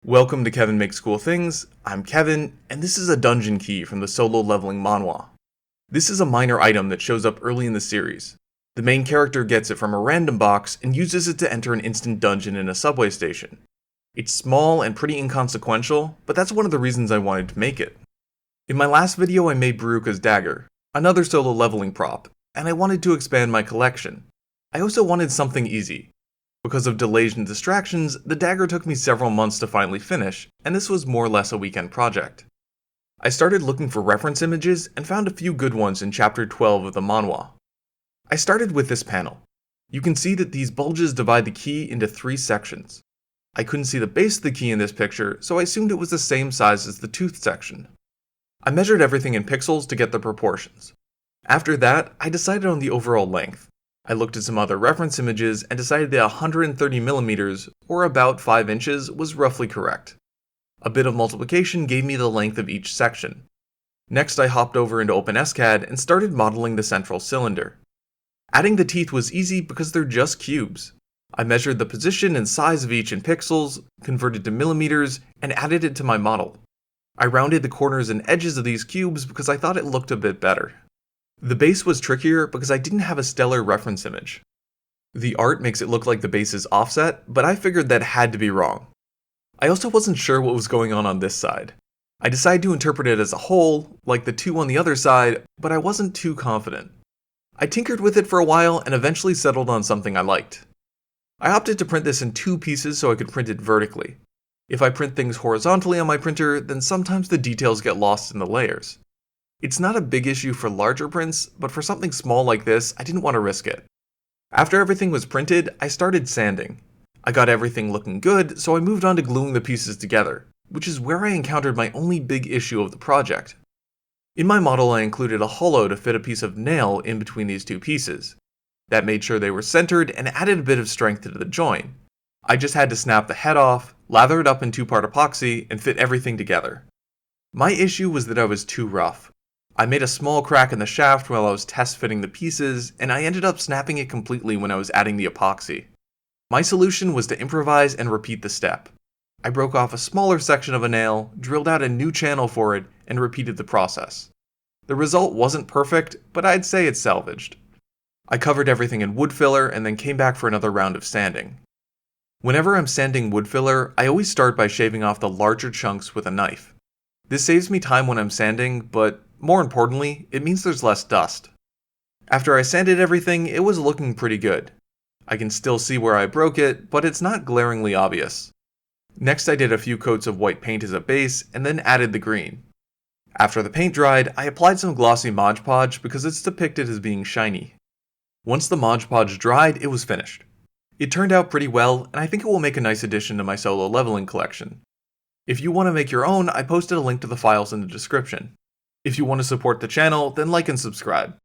Welcome to Kevin Makes Cool Things. I'm Kevin, and this is a dungeon key from the solo leveling manhwa. This is a minor item that shows up early in the series. The main character gets it from a random box and uses it to enter an instant dungeon in a subway station. It's small and pretty inconsequential, but that's one of the reasons I wanted to make it. In my last video I made Baruka's dagger, another solo leveling prop, and I wanted to expand my collection. I also wanted something easy. Because of delays and distractions, the dagger took me several months to finally finish, and this was more or less a weekend project. I started looking for reference images and found a few good ones in chapter 12 of the manhwa. I started with this panel. You can see that these bulges divide the key into 3 sections. I couldn't see the base of the key in this picture, so I assumed it was the same size as the tooth section. I measured everything in pixels to get the proportions. After that, I decided on the overall length. I looked at some other reference images and decided that 130mm, or about 5 inches, was roughly correct. A bit of multiplication gave me the length of each section. Next I hopped over into OpenSCAD and started modeling the central cylinder. Adding the teeth was easy because they're just cubes. I measured the position and size of each in pixels, converted to millimeters, and added it to my model. I rounded the corners and edges of these cubes because I thought it looked a bit better. The base was trickier because I didn't have a stellar reference image. The art makes it look like the base is offset, but I figured that had to be wrong. I also wasn't sure what was going on this side. I decided to interpret it as a whole, like the 2 on the other side, but I wasn't too confident. I tinkered with it for a while and eventually settled on something I liked. I opted to print this in 2 pieces so I could print it vertically. If I print things horizontally on my printer, then sometimes the details get lost in the layers. It's not a big issue for larger prints, but for something small like this, I didn't want to risk it. After everything was printed, I started sanding. I got everything looking good, so I moved on to gluing the pieces together, which is where I encountered my only big issue of the project. In my model I included a hollow to fit a piece of nail in between these 2 pieces. That made sure they were centered and added a bit of strength to the join. I just had to snap the head off, lather it up in 2-part epoxy, and fit everything together. My issue was that I was too rough. I made a small crack in the shaft while I was test fitting the pieces, and I ended up snapping it completely when I was adding the epoxy. My solution was to improvise and repeat the step. I broke off a smaller section of a nail, drilled out a new channel for it, and repeated the process. The result wasn't perfect, but I'd say it's salvaged. I covered everything in wood filler and then came back for another round of sanding. Whenever I'm sanding wood filler, I always start by shaving off the larger chunks with a knife. This saves me time when I'm sanding, but more importantly, it means there's less dust. After I sanded everything, it was looking pretty good. I can still see where I broke it, but it's not glaringly obvious. Next I did a few coats of white paint as a base, and then added the green. After the paint dried, I applied some glossy Mod Podge because it's depicted as being shiny. Once the Mod Podge dried, it was finished. It turned out pretty well, and I think it will make a nice addition to my solo leveling collection. If you want to make your own, I posted a link to the files in the description. If you want to support the channel, then like and subscribe.